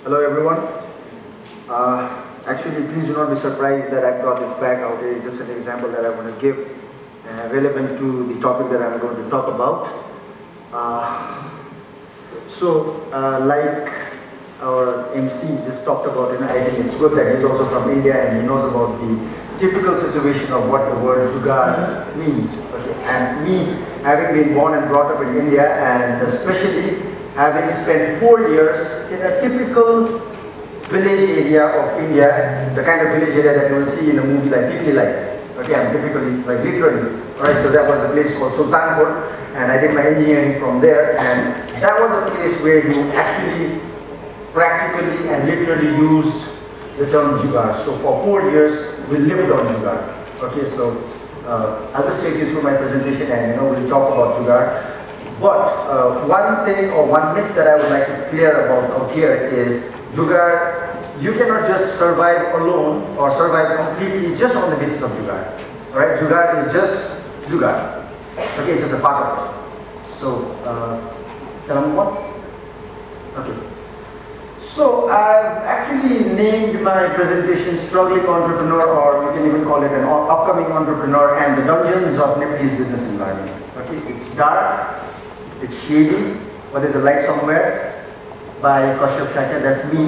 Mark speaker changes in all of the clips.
Speaker 1: Hello everyone. Actually, please do not be surprised that I've got this bag out here. It's just an example that I want to give relevant to the topic that I'm going to talk about. Like our MC just talked about, I think it's good that he's also from India and he knows about the typical situation of what the word jugaad means. Okay. And me, having been born and brought up in India, and especially having spent 4 years in a typical village area of India, the kind of village area that you will see in a movie like Deeply Light. Okay, I'm typically, like literally. Alright, so that was a place called Sultanpur, and I did my engineering from there, and that was a place where you actually practically and literally used the term jugaad. So for 4 years, we lived on jugaad. Okay, so I'll just take you through my presentation and we'll talk about jugaad. But one thing or one myth that I would like to clear about out here is jugaad, you cannot just survive alone or survive completely just on the basis of jugaad. Alright, jugaad is just jugaad. Okay, it's just a part of it. So, can I move on? Okay. So, I've actually named my presentation Struggling Entrepreneur, or you can even call it an Upcoming Entrepreneur and the Dungeons of Nepalese Business Environment. Okay, it's dark, it's shady, but there's a light somewhere by Kashyap Shakya, that's me,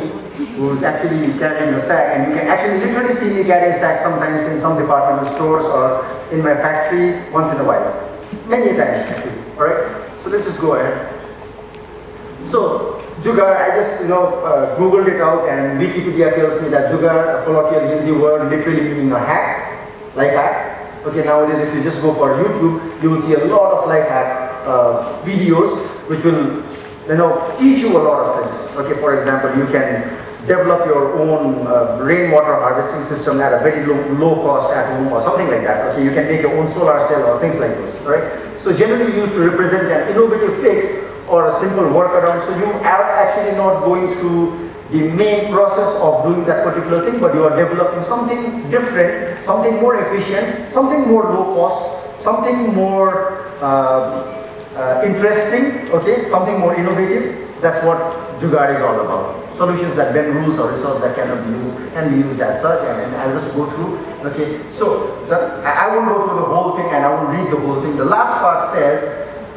Speaker 1: who's actually carrying a sack, and you can actually literally see me carrying sacks sometimes in some departmental stores or in my factory once in a while. Many times actually, alright? So let's just go ahead. So, jugaad, I just googled it out, and Wikipedia tells me that jugaad, a colloquial Hindi word literally meaning a hack, life hack. Okay, nowadays if you just go for YouTube, you will see a lot of life hack videos which will teach you a lot of things. Okay, for example, you can develop your own rainwater harvesting system at a very low cost at home or something like that. Okay, you can make your own solar cell or things like this. Right? So generally used to represent an innovative fix or a simple workaround. So you are actually not going through the main process of doing that particular thing, but you are developing something different, something more efficient, something more low cost, something more interesting, okay, something more innovative. That's what jugaad is all about. Solutions that bend rules or results that cannot be used can be used as such, and I'll just go through. Okay, so I won't go through the whole thing and I won't read the whole thing. The last part says,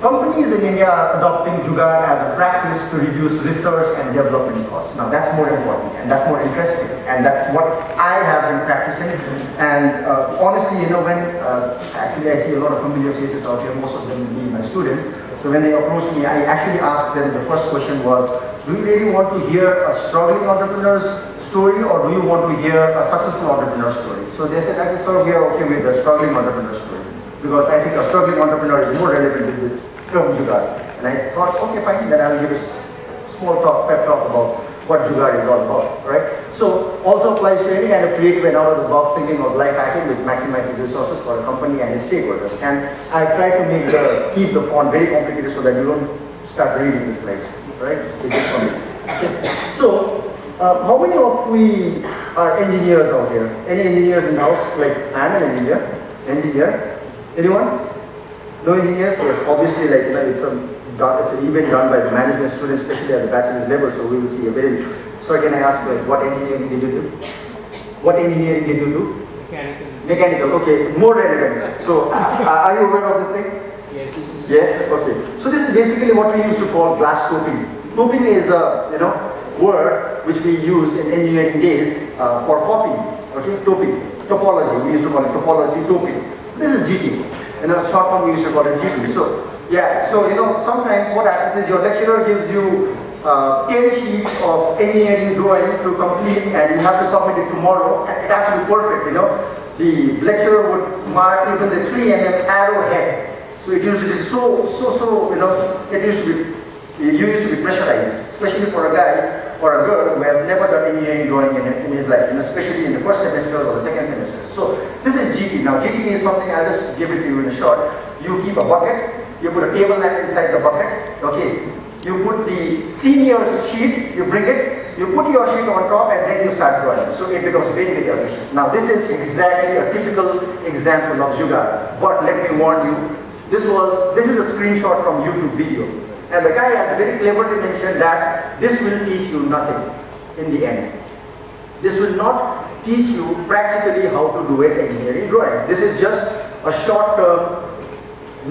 Speaker 1: companies in India are adopting jugaad as a practice to reduce research and development costs. Now that's more important and that's more interesting, and that's what I have been practicing. And honestly, when actually I see a lot of familiar faces out here, most of them being my students. So when they approach me, I actually asked them, the first question was, do you really want to hear a struggling entrepreneur's story, or do you want to hear a successful entrepreneur story? So they said, I can sort of hear okay with the struggling entrepreneur story, because I think a struggling entrepreneur is more relevant with the term jugaad. And I thought, okay, fine, then I'll give a small pep talk about what jugaad is all about, right? So also applies to any kind of creative and out-of-the-box thinking of life hacking which maximizes resources for a company and its stakeholders. And I try to keep the font very complicated so that you don't start reading the slides, right? It's just for me. Okay. So, how many of we are engineers out here? Any engineers in the house? Like, I'm an engineer. Anyone? No engineers? Yes, obviously, it's an event done by the management students, especially at the bachelor's level, so we will see a very... So can I ask, what engineering did you do? What engineering did you do? Mechanical, okay, more relevant. So, are you aware of this thing?
Speaker 2: Yes.
Speaker 1: Yes, okay. So this is basically what we used to call glass topping. Topping is a, word which we use in engineering days for copying, okay, topping. Topology, we used to call it topology, topping. This is GT. Short form we used to call it GT. So, yeah, so sometimes what happens is your lecturer gives you 10 sheets of engineering drawing to complete, and you have to submit it tomorrow, and it has to be perfect, The lecturer would mark even the 3 mm arrowhead. So it used to be you used to be pressurized, especially for a guy or a girl who has never done engineering drawing in his life, especially in the first semester or the second semester. So this is GT. Now GT is something, I'll just give it to you in a short. You keep a bucket, you put a table lamp inside the bucket, okay. You put the senior's sheet, you bring it, you put your sheet on top, and then you start drawing. So it becomes very, very efficient. Now this is exactly a typical example of jugaad. But let me warn you, this is a screenshot from YouTube video. And the guy has very cleverly mentioned that this will teach you nothing. in the end. This will not teach you practically how to do an engineering drawing. This is just a short-term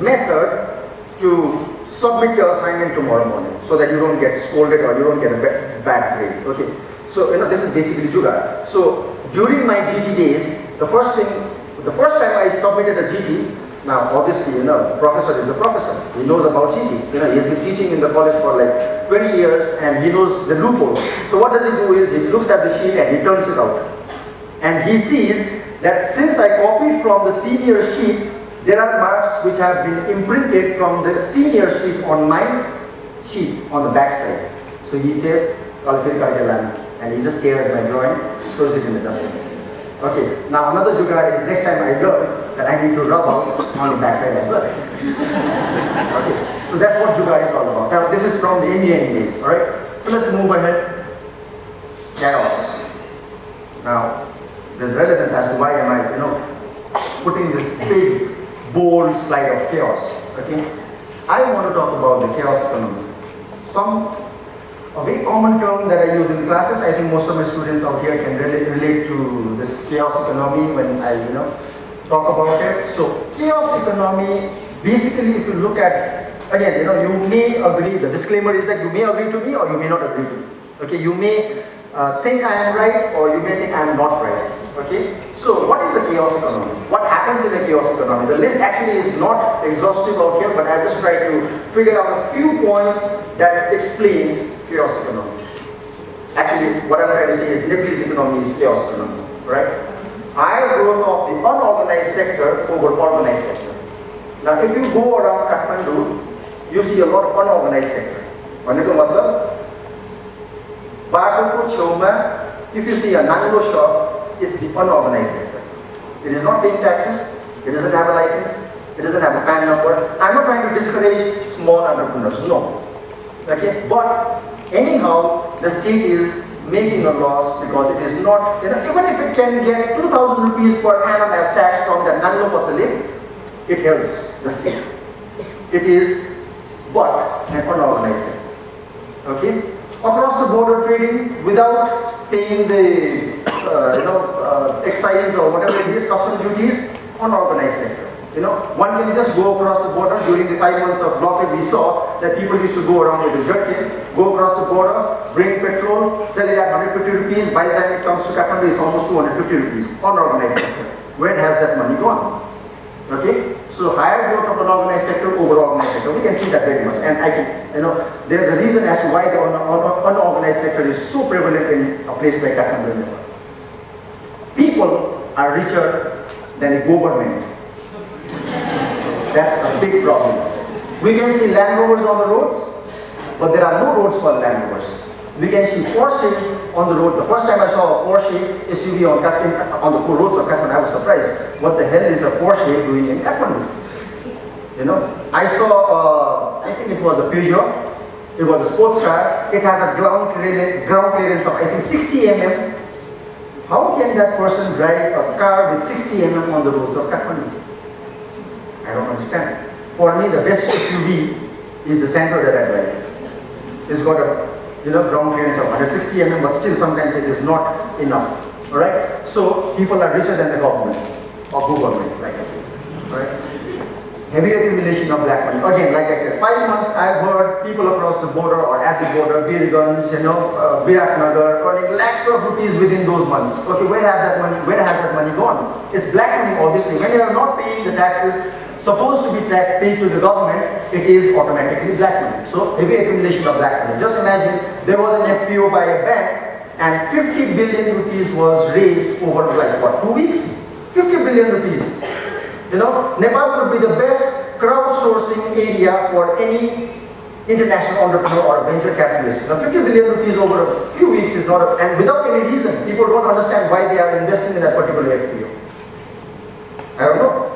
Speaker 1: method to submit your assignment tomorrow morning so that you don't get scolded or you don't get a bad grade. Okay. So this is basically Jugaad. So during my GT days, the first time I submitted a GT, now obviously the professor is the professor. He knows about GT. He's been teaching in the college for like 20 years and he knows the loopholes. So what does he do is he looks at the sheet and he turns it out. And he sees that since I copied from the senior sheet, there are marks which have been imprinted from the senior sheet on my sheet on the back side. So he says, and he just tears my drawing, throws it in the dustbin. Okay, now another Jugaad is next time I learn that I need to rub out on the back side as well. Okay, so that's what Jugaad is all about. Now this is from the engineering days, alright? So let's move ahead. Chaos. Now, there's relevance as to why am I, putting this big, bold slide of chaos. Okay, I want to talk about the chaos economy. A very common term that I use in classes. I think most of my students out here can relate to this chaos economy when I talk about it. So chaos economy, basically, if you look at, again, you may agree. The disclaimer is that you may agree to me or you may not agree to me. Okay, you may think I am right or you may think I am not right. Okay, so what is a chaos economy? What happens in a chaos economy? The list actually is not exhaustive out here, but I just try to figure out a few points that explains chaos economy. Actually, what I'm trying to say is Nibli's economy is chaos economy, right? I wrote off the unorganized sector over organized sector. Now, if you go around Kathmandu, you see a lot of unorganized sector. If you see a Nanglo shop, it's the unorganized sector. It is not paying taxes, it doesn't have a license, it doesn't have a PAN number. I'm not trying to discourage small entrepreneurs, no. Okay, but anyhow, the state is making a loss because it is not, even if it can get 2,000 rupees per annum as tax from the Nanglo Pasalik, it helps the state. It is but an unorganized sector. Okay? Across the border trading without paying the excise or whatever it is, custom duties, unorganized sector. One can just go across the border. During the 5 months of blockade, we saw that people used to go around with a jerkin, go across the border, bring petrol, sell it at 150 rupees. By the time it comes to Kathmandu, it's almost 250 rupees. Unorganized sector. Where has that money gone? Okay, so higher growth of unorganized sector over organized sector. We can see that very much, and I can, there's a reason as to why the unorganized sector is so prevalent in a place like Kathmandu. People are richer than the government. That's a big problem. We can see Land Rovers on the roads, but there are no roads for Land Rovers. We can see Porsches on the road. The first time I saw a Porsche SUV on the roads of Kathmandu, I was surprised. What the hell is a Porsche doing in Kathmandu? I saw, I think it was a Peugeot. It was a sports car. It has a ground clearance of, I think, 60 mm. How can that person drive a car with 60 mm on the roads of Kathmandu? I don't understand. For me, the best SUV is the Santro that I drive. It's got a ground clearance of 160 mm, but still sometimes it is not enough. Alright? So people are richer than the government, or government, like I said. Right? Heavy accumulation of black money. Again, like I said, 5 months I've heard people across the border or at the border, Birganj, Biratnagar, earning lakhs of rupees within those months. Okay, where has that money gone? It's black money, obviously. When you are not paying the taxes supposed to be paid to the government, it is automatically black money. So heavy accumulation of black money. Just imagine there was an FPO by a bank and 50 billion rupees was raised over like what, 2 weeks? 50 billion rupees. Nepal would be the best crowdsourcing area for any international entrepreneur or a venture capitalist. Now 50 billion rupees over a few weeks is not, and without any reason, people don't understand why they are investing in that particular FPO. I don't know.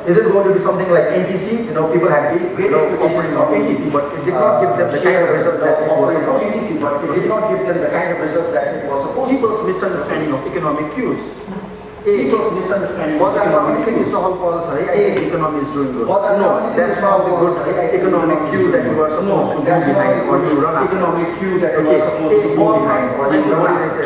Speaker 1: Is it going to be something like NTC? People have great expectations of NTC, but it did not give them the kind of results that it was supposed to. NTC, but it did not give them the kind of results that it was supposed to. People's misunderstanding of economic cues.
Speaker 2: people's misunderstanding of economic cues.
Speaker 1: Economy is doing good.
Speaker 2: No,
Speaker 1: that's not the good economic cue that you are supposed to do behind or you run after.
Speaker 2: Economic cue that you are supposed to do behind or you run after.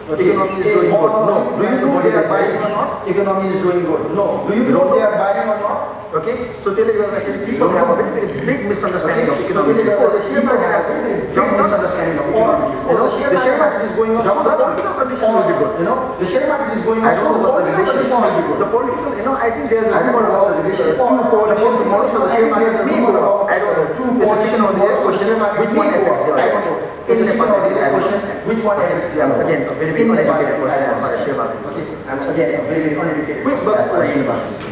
Speaker 1: Economy is doing good. No. Do you know they are buying or not?
Speaker 2: Economy is doing good. No. Do you know they are buying or not?
Speaker 1: Okay, so actually people have a very big misunderstanding of economic cues. The share market has a big misunderstanding of economic cues. The share market is going up, so the political condition will be good.
Speaker 2: The share market is going up,
Speaker 1: so the political condition will be good. The political, I think there's a rumor about two coalition tomorrow, so the share market may go up. I don't know, two coalition or the question, which one affects the other? Which one affects the other? Again, a very uneducated question as far as share market is concerned. Again, a very uneducated question. Quick bucks orientation.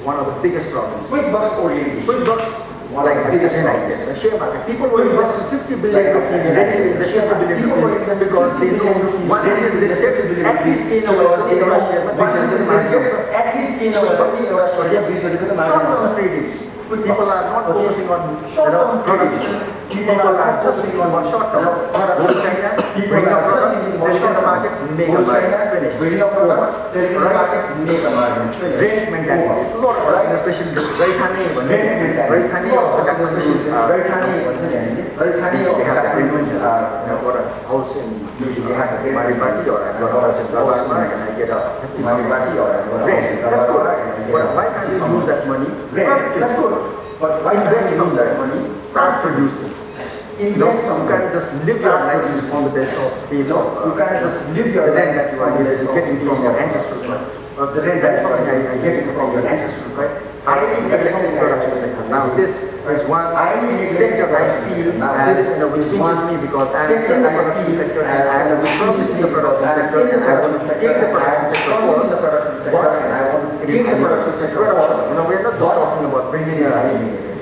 Speaker 1: One of the biggest problems.
Speaker 2: Quick bucks orientation.
Speaker 1: Quick bucks. Like the biggest I said, the share market. People will invest 50 billion rupees in the share market. People will invest because they know once they step at least in a way, at least in a way, short-term trading. People are not focusing on short-term trading. People are just focusing on short-term. Go to China, bring up product, sell it in the market, make a margin, finish. Bring up product, sell it in the market, make a margin, finish. Rent mentality. A lot of us, especially the very tiny of the they have got a house in, maybe they have a Maribati or I've got a house in Rawalpindi and I get a Maribati or I've got a house in Rawalpindi. But why can't you use that money? That's good. But invest some of that money, start producing. Invest some, you can't just live your life on the base of you can't just live your life that you are getting from your ancestors. The rent that is something I get from your ancestors, right? Highly negative production sector. Now this is one sector I feel which pinches me because I'm in the production sector and I'm in the production sector and I want to take the production sector forward and I want to take the production sector forward. We're not just talking about bringing in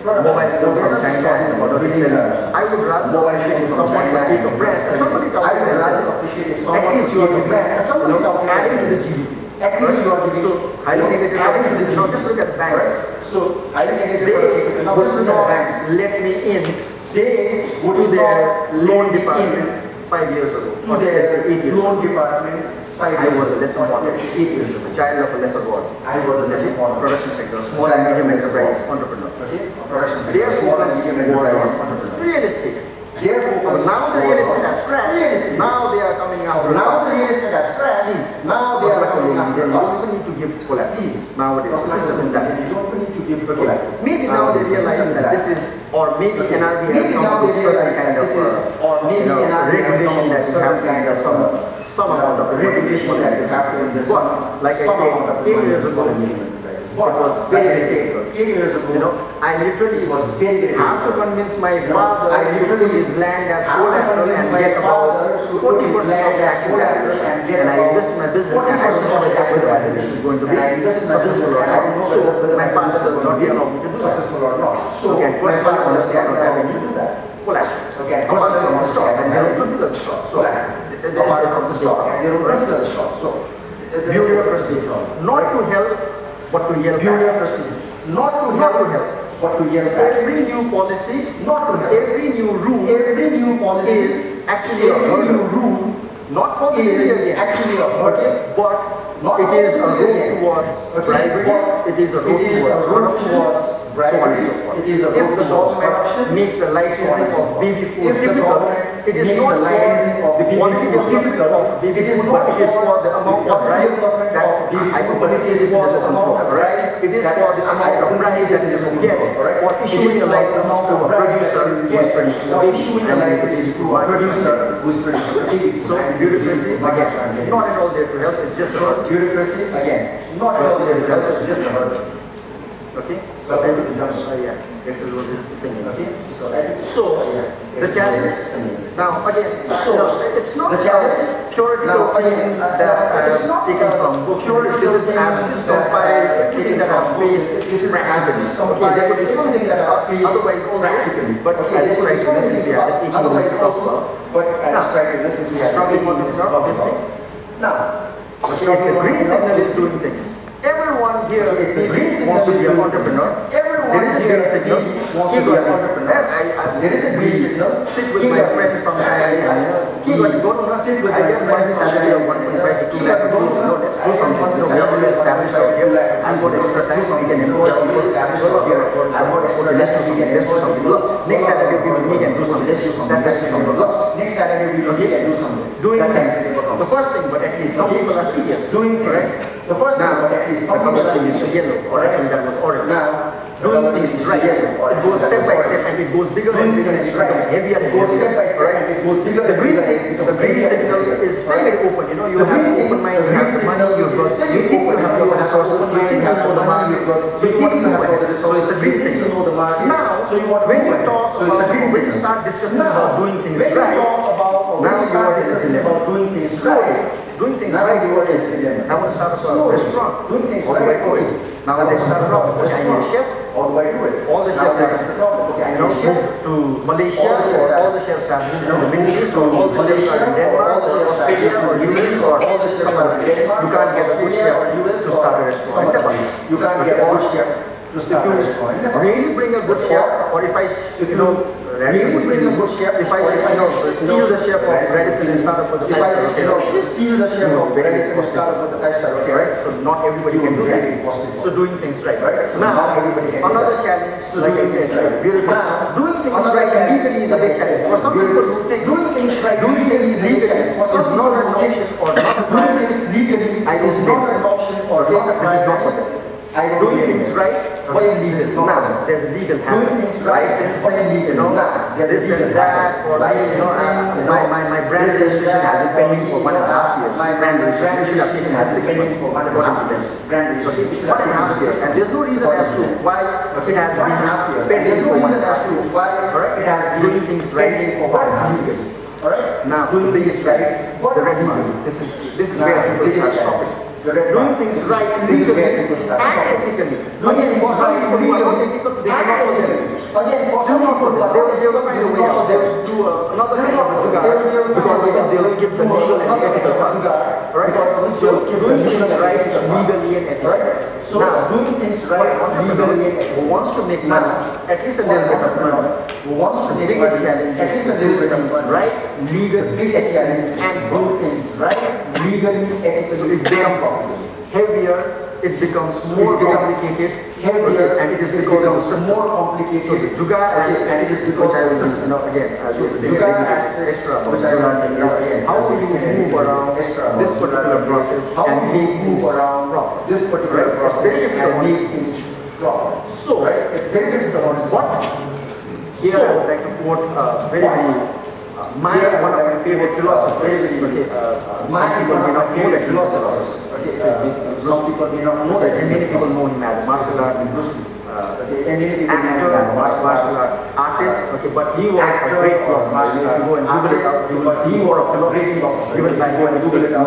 Speaker 1: mobile phone from China and what is selling. I would rather someone take a brand, somebody I would rather appreciate at least you are the brand, somebody adding to the GDP. At least you are giving so highly negative just look at the banks. So highly negative just look at the banks. Let me in. They go to their loan department 5 years ago. To their 8 years loan department. I was a lesser born. Let's say 8 years ago. A child of a lesser born. I was a lesser born. Production sector, small and medium enterprise entrepreneur. Okay. Production sector. Their small and medium enterprise entrepreneur. Realistic. Therefore, now the real estate has crashed. Now they are coming out. Now the real estate has crashed. Now they are coming out. You don't need to give collateral. Nowadays, the system is that. You don't need to give collateral. Maybe now they realize that this is, or maybe NRB has come up with certain kind of, or maybe NRB has come up with certain kind of some amount of regulation that you have to invest. But like I said, 8 years ago, it was very safe. 8 years ago, I literally was very have to convince my father I literally his land as collateral and get about 40% of that collateral and I invest in my business and I don't know whether this is going to be successful or not. So my father does not allow me to do successful or not. So my father cannot have any collateral. Okay, apart from the stock and they don't consider the stock. So apart from the stock and they don't consider the stock. So bureaucracy, not to help but to yell bureaucracy, not to help but to yell back. Every new policy, not to help. Every new rule, every new policy is actually a rule, not positively again, actually okay, but it is a road towards bribery, it is a road towards corruption, so on and so forth. If the government makes the licensing of baby food difficult, it is not the licensing of the quantity difficult of baby food, but it is for the amount of bribe that I company says is for the amount of bribe, it is for the amount of bribe that is to get for issuing a license to a producer who is producing the baby, issuing a license to a producer who is producing the baby. So bureaucracy, again, not at all there to help, it's just about bureaucracy, again, not at all there to help, it's just about okay? So I will jump, Excel was singing, okay? So, the challenge, now again, it's not the challenge, theoretical again, that it's not taken from book, this is just compiled, taking that up face, this is practically, okay, there could be something that are face, otherwise practically, but okay, this is practically, we are just taking otherwise also, but as practically, we are struggling on this, obviously. Now, if the green signal is doing things, everyone here wants to be an entrepreneur. Everyone there is a green signal. He got there is a green signal. Sit with my friends sometimes. He got to go to sit with my friends. Salary of 1.5 to 2 lakh rupees. Let's do something. We have to establish out here. I've got extra time. We can employ people. Establish out here. I've got extra. Let's do something. Let's do something. Look, next Saturday we will meet and do something. Let's do something. That's just something. Look, next Saturday we will meet and do something. Doing things. The first thing, but at least some people are serious. Doing things. The first thing, but at least some people are serious. Yellow, or actually that was orange. Now, doing things is right. It goes step by step and it goes bigger and bigger and it becomes heavier and goes step by step and it goes bigger. The green thing, the green signal is very open. You know, you have an open mind, you have the money, you think you have your resources, you think you have all the money, so you want to move ahead. So it's a green signal. Now, when you talk about, when you start discussing about doing things right, now you are discussing about doing things right. Doing things right, you work at I want to start a restaurant. Doing things right, I do it. Now let's start a restaurant. I need a chef. How do I do it? All the chefs have moved to Malaysia, or all the chefs have moved to the Middle East, or all the chefs are in Denmark, or Australia, or US, or all the chefs are in Denmark. You can't get a good chef to start a restaurant. You can't get a good chef to start a restaurant. Really bring a good chef, or if you know, really bring a good chef. If I steal the chef of Radisson and start up with the 5 star, steal the chef of Radisson and start up with the 5 star, okay, right? So not everybody can do that. So doing things right, right? Now, another challenge, like I said, now doing things right legally is a big challenge. For some people who think doing things right, doing things legally is not an option or not a doing things legally is not an option or not a this is not for them. Doing things right, why illegal? Now, there's a legal hazard. License, you know, this and that, or my brand registration has been pending for 1.5 years. My brand registration application has 6 months for 1.5 years. Brand registration 1.5 years, and there's no reason as to why it has been pending for 1.5 years. Alright, it has been doing things right for 1.5 years. Alright, now doing things right, the red money. This is where people start stopping. Doing things right legally and ethically. Again, for some people who are not ethical, they are not for them. Again, for some people, they will find a way out. They will do another kind of jugaad because they will skip the legal and ethical part. Right? So doing things right legally and ethically. So now, doing things right legally and ethically. Who wants to make money, at least a little bit of money. Who wants to make money, at least a little bit of money. Right? Legally, ethically, and do things right legally, ethically. It becomes heavier, it becomes more complicated, heavier, and it is becomes more complicated. So the jugaad and it is because I was, you know, again, as you say, extra, which I learned again. How do you move around this particular process and make move around this particular process? It's very difficult to make things proper. So it's very difficult. What? Here I would like to quote very one of my favorite philosophers. Some people may not know that philosophers. Some people may not know that, and many people know him as martial art actor, martial art artist. But he was a great philosopher. If you go and Google it, you will see more of philosophy given by going and Google it. So,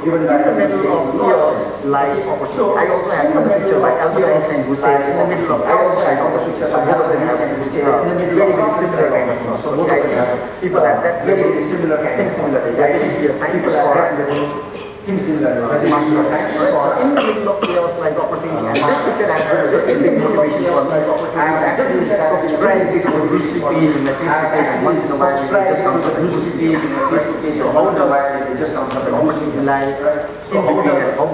Speaker 1: in the middle of chaos lies opportunity. I also have another picture by Albert Einstein who says, in the middle of chaos lies opportunity. So both of them have very, very similar kind of things. So I think people at that very similar kind of similar. I think he is scientist or in the middle of chaos like opportunity, and this picture has been a big motivation for me. I have actually subscribed to the Bruce page in the Facebook page, and once in a while it just comes up a Bruce page in the Facebook page. So how does it just comes up an opportunity life? So how do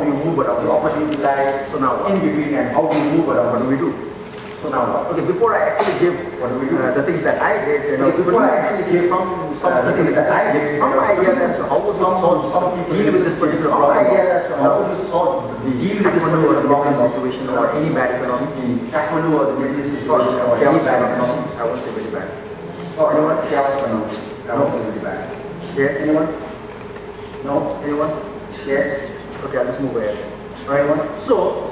Speaker 1: you move around the opportunity life? So now in between and how do you move around? What do we do? So now, okay, before I actually give the things that I did, before I actually give some things that I did, some idea as to how some people deal with this particular problem, idea as to how deal with this particular problem situation or any bad economy, Kathmandu or the Middle East situation or any bad economy, I won't say very bad. Or anyone? Chaos economy, I won't say very bad. Yes? Anyone? No? Anyone? Yes? Okay, I'll just move ahead. Alright, anyone? So,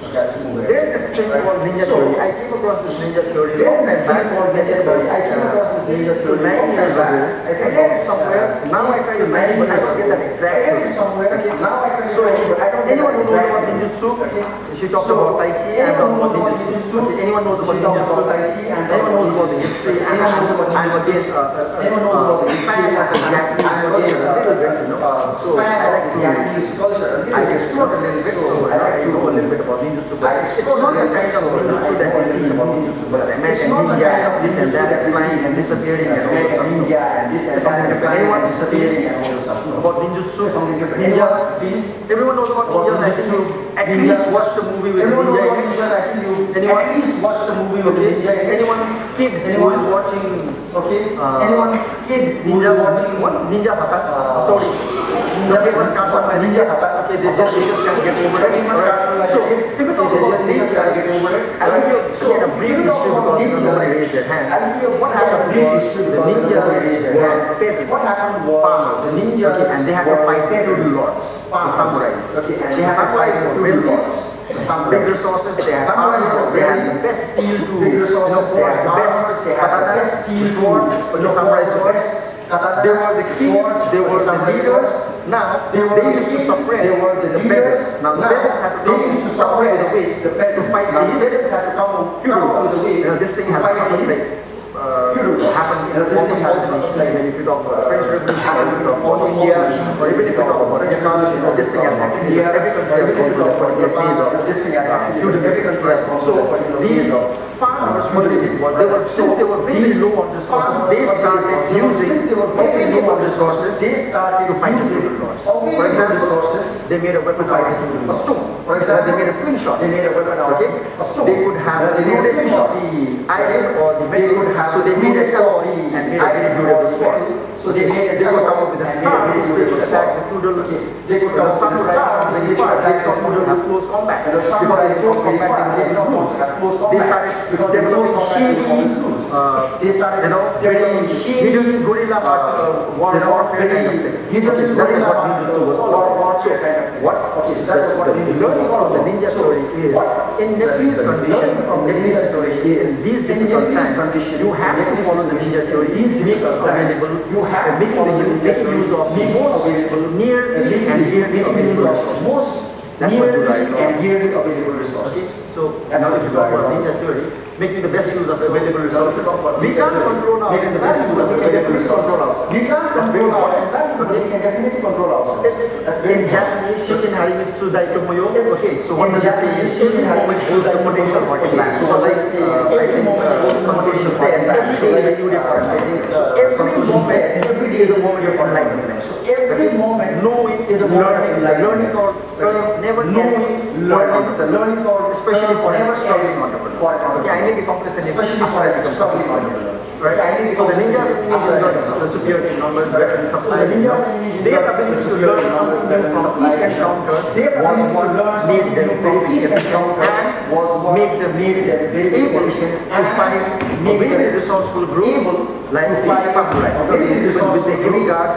Speaker 1: there's this thing called ninja theory. I came across this ninja theory. There's this thing called ninja theory. I came across this ninja theory 9 years ago. I read it somewhere. Now I try to manage, but I don't get that exact. I read it somewhere. Okay. Now I try to manage, but I don't get that exact. Anyone who knows about ninjutsu? Okay. She talked about Tai Chi and about ninjutsu. Anyone knows about ninjutsu? Tai Chi and anyone knows about the history? And I'm again, anyone knows about the history of the Japanese a little bit, you know. So I like to
Speaker 2: Japanese culture.
Speaker 1: I explore a little bit, so I like to know a little bit about ninjutsu. But it's not the kind of ninjutsu that we see in ninjutsu, but American ninja, this and that, flying and disappearing and all that
Speaker 2: India and this and that,
Speaker 1: If anyone
Speaker 2: disappearing and all those stuff.
Speaker 1: about ninjutsu,
Speaker 2: Something different.
Speaker 1: ninjas, everyone knows about ninjas. I think you at least watch the movie with
Speaker 2: Everyone knows
Speaker 1: ninja.
Speaker 2: about ninjas. I think you
Speaker 1: Anyone?
Speaker 2: at least watch the movie with
Speaker 1: Okay,
Speaker 2: ninja.
Speaker 1: anyone's kid who is watching,
Speaker 2: Okay, anyone's kid who
Speaker 1: ninja
Speaker 2: is
Speaker 1: watching what? Ninja Hattori. The famous cartoon by Ninja Hattori. Okay, they just can't get over it. Alright. So, if you talk about these guys, I'll give you again a brief history because nobody raised their hands.
Speaker 2: I'll give you what happened.
Speaker 1: The ninjas were peasants,
Speaker 2: What happened was
Speaker 1: farmers,
Speaker 2: the ninjas
Speaker 1: okay, and they had to fight feudal lords, the samurais.
Speaker 2: Okay, and
Speaker 1: They had to fight for real lords.
Speaker 2: Some
Speaker 1: Big resources, they had armors, they had the best steel to,
Speaker 2: big resources,
Speaker 1: they had the best katanas, steel swords, but the samurais were best. They were the kings, they were the leaders. Now, they used to suppress the peasants. Now, the peasants had to come with the way to fight these feudal lords. You know, this thing has happened happened in this thing has like if you talk about French Revolution, if you talk about India, or even if you talk about Japan, you know, this thing has happened in every country has gone through a particular phase of this thing has happened. Every country has gone through a particular phase of farmers. What they did was since they were very low on resources, they started using very low on resources. They started to fight the feudal lords. For example, they made a weapon out of a stone. For example, they made a slingshot. They made a weapon out of a stone. They could have the iron or the metal. So they made a skull and made a very beautiful sword. So they would come up with a star, they could attack the feudal, they could have samurai, they could attack the feudal with close combat. Because in close combat they did not they started developing shady, they started, you know, very hidden guerrilla warfare kind of things. That is what ninjutsu was all about. So what? Okay, so that was what the learning from the ninja story is. In Nepalese condition, Nepalese situation is these difficult times, you have to follow the ninja theory. These difficult available, you have making use of the most nearly and dearly available resources. That's what you write.
Speaker 2: And yearly available resources.
Speaker 1: So now if you talk about ninja theory, making the best use of available resources, we can't control our making the best use of available resources. We can't control our environment, but they can definitely control ourselves. In Japanese, Shikin Harimitsu Daitomoyo. Okay, so what does it say is Shikin Harimitsu the potential multiplier. So like I think somebody should say every day is a new day for enlightenment. Every day is a moment of enlightenment. So every moment knowing is a learning. The learning curve never ends. The learning curve, especially for never struggling entrepreneur. Okay, I may be complacent, especially for I become successful entrepreneur. Right? For the ninjas in Indonesia, the superiority numbers, weapons, supply, their ability to learn something new from each encounter was what made them very efficient and made them very efficient and find a very resourceful group like samurai. Okay, with the heavy guards,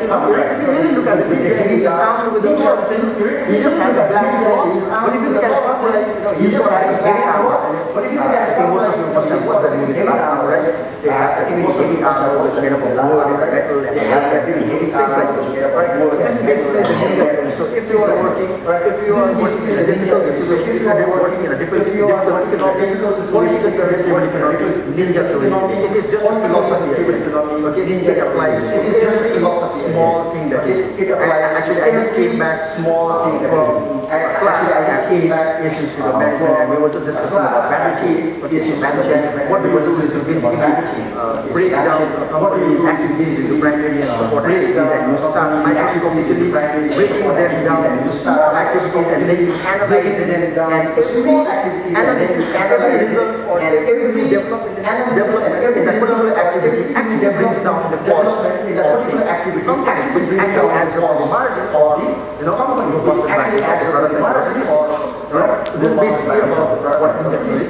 Speaker 1: samurai. If you really look at it, with the heavy guards, armed with the things, he just has a black cloth. But if you look at a samurai, he just has a heavy armor. But if you look at most of you must have watched that movie, The Last Samurai. They have that very heavy armor with made up of wood and metal, and they have that very heavy things like this. Right? This is basically the ninja theory. So if you are working, in a difficult situation, if you are working in a difficult economic, political, ninja theory, it is just a philosophy. Okay, it applies. It is just a philosophy. Small thing that actually I just came back small thing from class. I just came back Institute of Management, and we were just discussing about strategies, management. What we were discussing basically break down companies' activities into primary and support activities, and you start microscopically breaking them down into activities, and then you analyze them, and every analysis, every result, and every development in that particular activity actually brings down the cost in that particular activity, which actually adds up to the margin or the company who cost actually adds up to the margin. This is basically about what ninja theory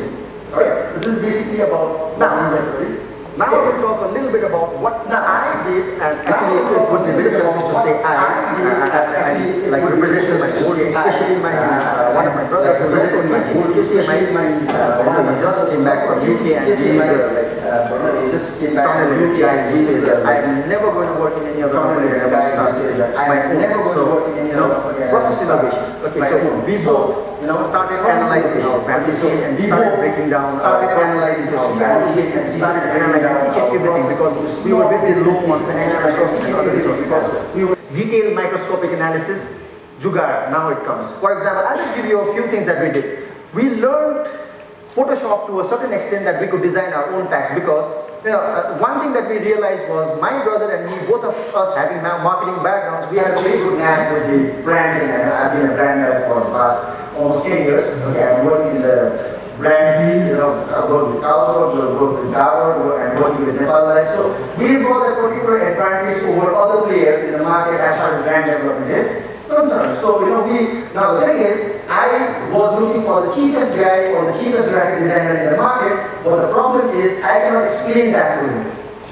Speaker 1: says. This is basically about ninja theory. Now I will talk a little bit about what I did, and actually it would be very selfish to say I like representing my board, especially my one of my brothers representing my board. You see, my he just came back from UK, and he just came back from UK, and he says that I am never going to work in any other company. I am never going to work in any other process innovation. Okay, so we both started analyzing our value chain and started breaking down, started analyzing our value chain and started analyzing each and everything because we were very low on financial resources and other resources. We were detailed microscopic analysis, Jugaad, now it comes. For example, I'll just give you a few things that we did. We learned Photoshop to a certain extent that we could design our own packs because one thing that we realized was my brother and me, both of us having marketing backgrounds, we had a very good knack with the branding, and I've been a brand guy for the past almost 10 years. Okay, I'm working in the brand field, I work with Carlsberg, I work with Dabur, and working with Nepal Life. So we got a particular advantage over other players in the market as far as brand development is concerned. So now the thing is, I was looking for the cheapest guy or the cheapest graphic designer in the market, but the problem is I cannot explain that to him.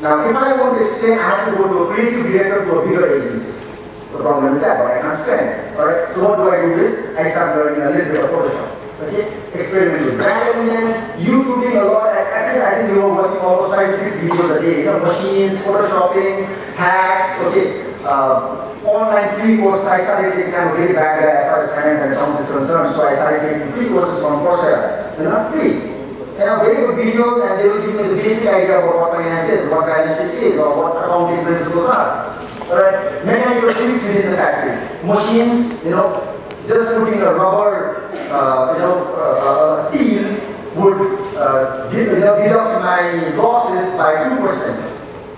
Speaker 1: Now if I want to explain, I have to go to a creative director to a bigger agency. The problem is that, but I can't spend. Alright, so what do I do is, I start learning a little bit of Photoshop. Okay, experiment with brand elements, YouTubing a lot. At least I think we were watching almost 5-6 videos a day. Machines, Photoshopping, hacks, okay. Online free courses, I started taking, I'm a very bad guy as far as finance and accounts is concerned, so I started taking free courses from Coursera. They're not free. They have very good videos and they will give me the basic idea about what finance is, what balance sheet is, or what accounting principles are. Alright, mechanical things within the factory. Machines, just putting a rubber, seal would deduct my losses by 2%.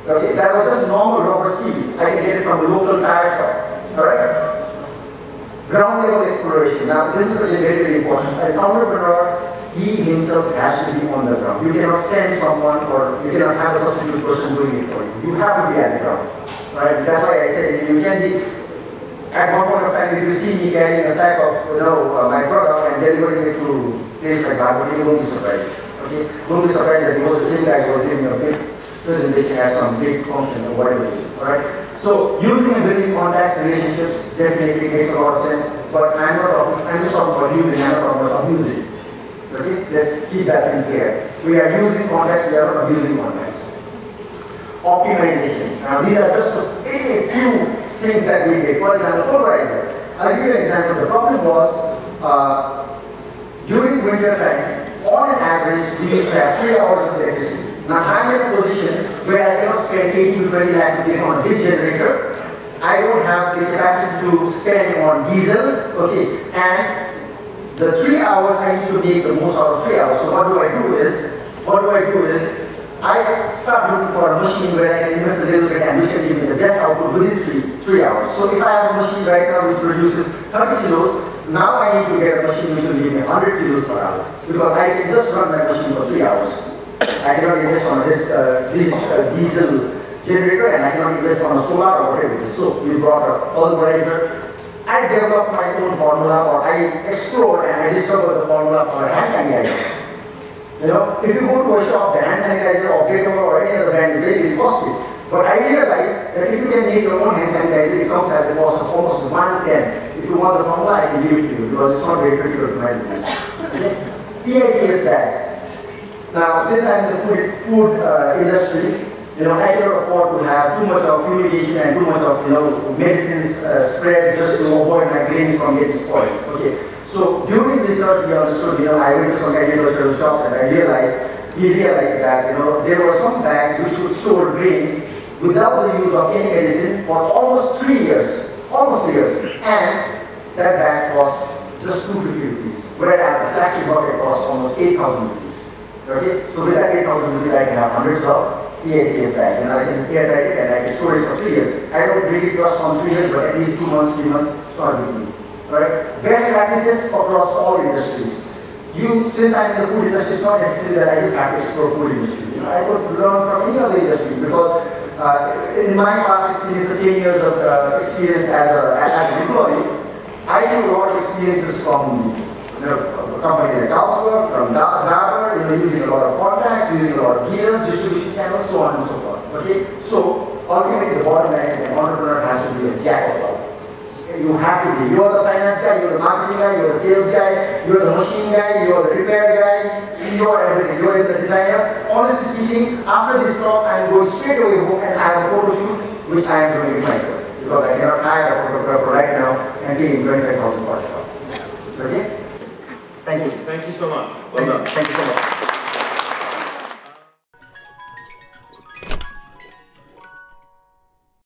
Speaker 1: Okay, that was just normal rubber seal. I can get it from a local tire shop. Alright? Ground level exploration. Now, this is very, very important. An entrepreneur, he himself has to be on the ground. You cannot send someone or you cannot have a substitute person doing it for you. You have to be at the ground. Right? That's why I said you can be, at one point of time, if you see me carrying a sack of my product and delivering it to a place like that, you won't be surprised. Okay? Don't be surprised that the same guy was giving a big presentation has some big function or whatever it is. Alright? So using and building contacts, relationships definitely makes a lot of sense, but I'm just talking about using, I'm not talking about abusing. Okay? Let's keep that in clear. We are using contacts, we are not abusing contacts. Optimization. Now these are just a few things that we did. For example, Pulverizer. I'll give you an example. The problem was during winter time, on an average, we used to have 3 hours of electricity. Now I'm in a position where I cannot spend 18 to 20 lakh rupees on this generator. I don't have the capacity to spend on diesel, okay, and the 3 hours I need to make the most out of 3 hours. So what do I do is, I start looking for a machine where I can invest a little bit and which can give me the best output within 3 hours. So if I have a machine right now which produces 30 kilos, now I need to get a machine which will give me 100 kilos per hour. Because I can just run my machine for 3 hours. I cannot invest on a diesel generator and I cannot invest on a solar or whatever it is. So we brought a pulverizer. I developed my own formula, or I explored and I discovered the formula for hand sanitizer. If you go to a shop, the hand sanitizer or Dettol or any other brand is very, very costly. But I realized that if you can make your own hand sanitizer, it comes at the cost of almost 1/10. If you want the formula, I can give it to you because it's not very critical to my business. Okay? PICS bags. Now, since I'm in the food industry, I cannot afford to have too much of fumigation and too much of medicines spread just to avoid my grains from getting spoiled. Okay. So during research, we understood. I went to some agricultural shops and we realized that there were some bags which would store grains without the use of any medicine for almost 3 years. Almost 3 years. And that bag cost just 250 rupees, whereas the plastic bucket costs almost 8,000 rupees. Okay? So with that 8,000 rupees, I can have hundreds of PICS bags, and I can airtight it and I can store it for 3 years. I don't really trust on 3 years, but at least 2 months, 3 months, start with me. Alright? Best practices across all industries. Since I'm in the food industry, it's not necessary that I just have to explore food industry. I could learn from any other industry because in my past experience, 10 years of experience as an employee, I do a lot of experiences from company like Carlsberg, from Dabur, using a lot of contacts, using a lot of dealers, distribution channels, so on and so forth. Okay? So ultimately the bottom line is an entrepreneur has to be a jack of all. You have to be. You are the finance guy, you are the marketing guy, you are the sales guy, you are the machine guy, you are the repair guy, you are everything. You are the designer. Honestly speaking, after this talk, I am going straight away home and I have a photo shoot which I am doing it myself. Because I cannot hire a photographer right now and pay him 25,000 for a job. Okay? Thank you.
Speaker 3: Thank you so much. Well done.
Speaker 1: Thank you so much.